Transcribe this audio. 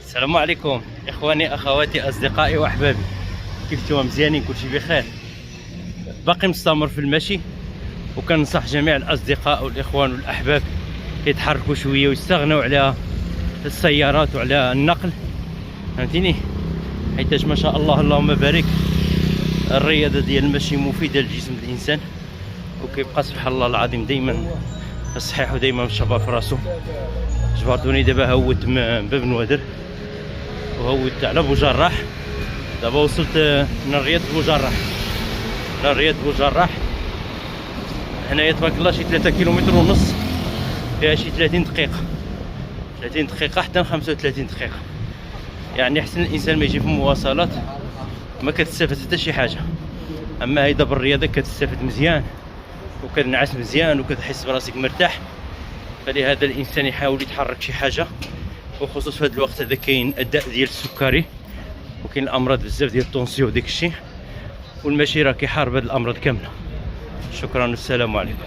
السلام عليكم اخواني اخواتي اصدقائي واحبابي، كيف نتوما؟ مزيانين؟ كلشي بخير؟ باقي مستمر في المشي، وكننصح جميع الاصدقاء والاخوان والاحباب يتحركوا شويه ويستغنوا على السيارات وعلى النقل، فهمتيني؟ حيتاش ما شاء الله اللهم بارك الرياضه ديال المشي مفيده لجسم الانسان، وكيبقى سبحان الله العظيم دائما صحيح ودائما الشباب في راسو. جبرتوني دابا هوت من باب نوادر وهوت على بوجراح. دابا وصلت من الرياض بوجراح، من الرياض بوجراح هنايا تبارك الله شي 3 كيلومتر ونص، فيها شي 30 دقيقة، 30 دقيقة حتى 35 دقيقة. يعني حسن الانسان ما يجي في المواصلات ما كتستافد حتى شي حاجة، اما هيدا بالرياضة كتستافد مزيان وكتنعس مزيان وكتحس براسك مرتاح. فلهذا الانسان يحاول يتحرك شي حاجة، وخصوص في هذا الوقت هذا كاين الداء ديال السكري وكاين الامراض بزاف ديال الطونسيون وداك الشيء، والمشي راه كيحارب هاد الامراض كامله. شكرا والسلام عليكم.